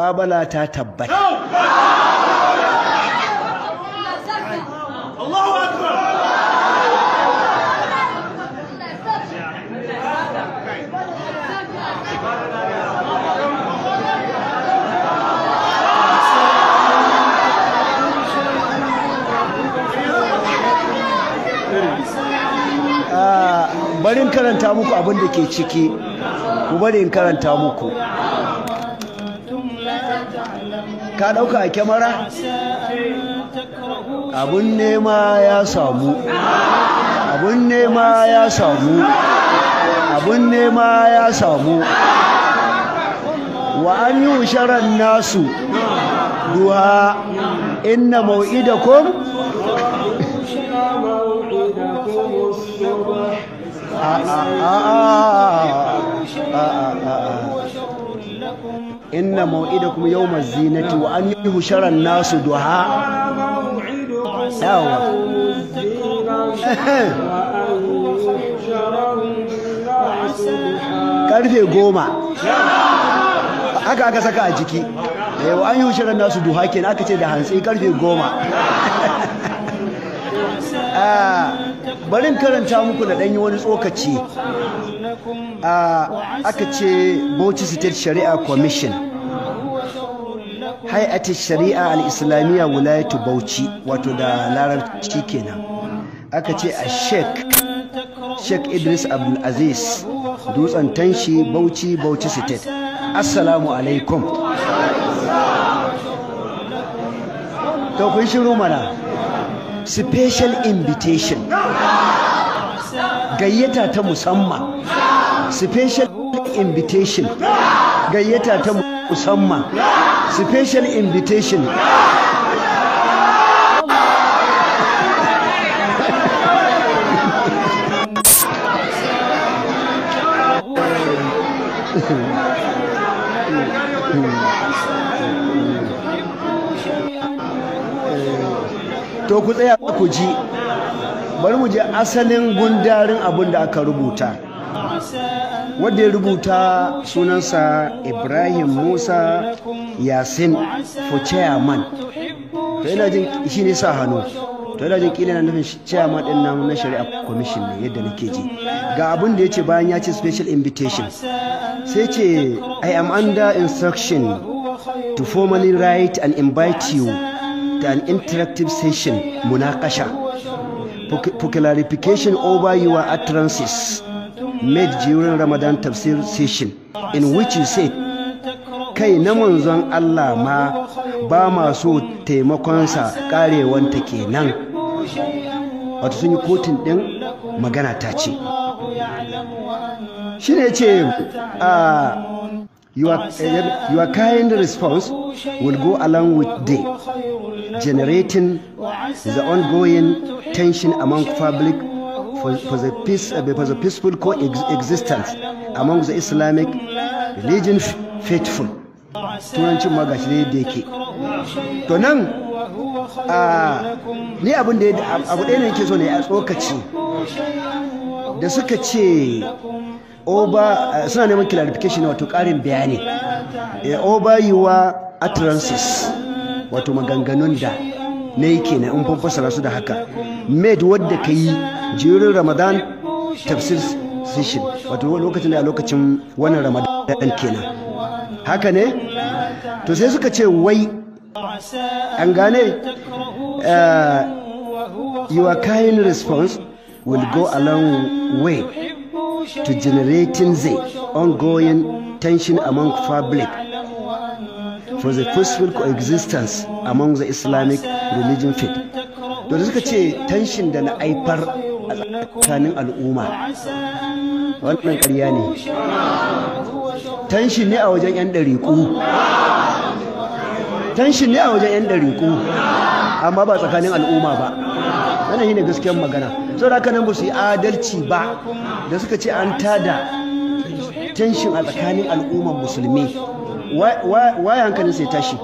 muƙabala ta tabbata. Allahu Akbar. Bari in karanta muku abin da ke ciki, ku bari in karanta muku. Ka ɗauka a kyamara? Abun nema ya samu, abun nema ya samu, abun nema ya samu. Wa an yi husharan nasu duha inna mau'idakum inna mau'idakum yawmaz zinati wa an yuhshara an-nasu duha. Yawa karfe 10 aka saka a jiki. Wa an yuhshara an-nasu duha kenan aka ce da hantsi karfe 10. Barin karanta muku da ɗanyi wani tsokaci. Aka ce Bauchi State Shari'a Commission, Hay'atul Shari'a Al-Islamiyya Wilayatu Bauchi, wato da larabci kenan. Aka ce a Sheikh Idris Abdul Aziz Dutsen Tanshi Bauchi State. Assalamu alaikum. To kun shiru mana. Special invitation, gayyata ta musamman. Special invitation, gayyata ta musamman. Special invitation. To ku tsaya ku ji, bari mu je asalin gundarin abin da aka rubuta. Wanda ya rubuta sunansa Ibrahim Musa Yasin for chairman. To ina jin shi ne sa hannu. To ina jin kila na nufin chairman din nan na Shari'a Commission ne yadda nake ji. Ga abin da yace bayan ya ce special invitation. Sai ce I am under instruction to formally write and invite you to an interactive session, munaqasha, for clarification over your utterances made during Ramadan tafsir session, in which you said, kai na manzon Allah ma ba ma so taimakonsa karewanta kenan. Wato sun yi kotun din magana ta ce. Shi ne ce, your kind response will go along with generating the ongoing tension among public for the peaceful coexistence among the Islamic religion faithful. Turancin magashi ne da yake. To nan ni abu ɗaya ne yake so ne a tsokaci da suka ce suna neman clarification wato ƙarin bayani over your utterances, wato maganganun da na yi kenan in fassara su da haka, made wadda ka yi jirin Ramadan tafsir session, wato lokacin da a lokacin wannan Ramadan kenan, haka ne? To sai suka ce wai an gane your kind response will go a long way to generating the ongoing tension among public for the peaceful coexistence among the Islamic religion faith. To da suka ce tension da na aifar a tsakanin al'umma, wannan ƙarya ne. Tension ne a wajen 'yan ɗariƙu, tension ne a wajen 'yan ɗariƙu, amma ba tsakanin al'umma ba. Wannan shi ne gaskiyar magana. Saboda haka nan ba su yi adalci ba da suka ce an tada tension a tsakanin al'ummar musulmi. Waye hankalin sai tashi?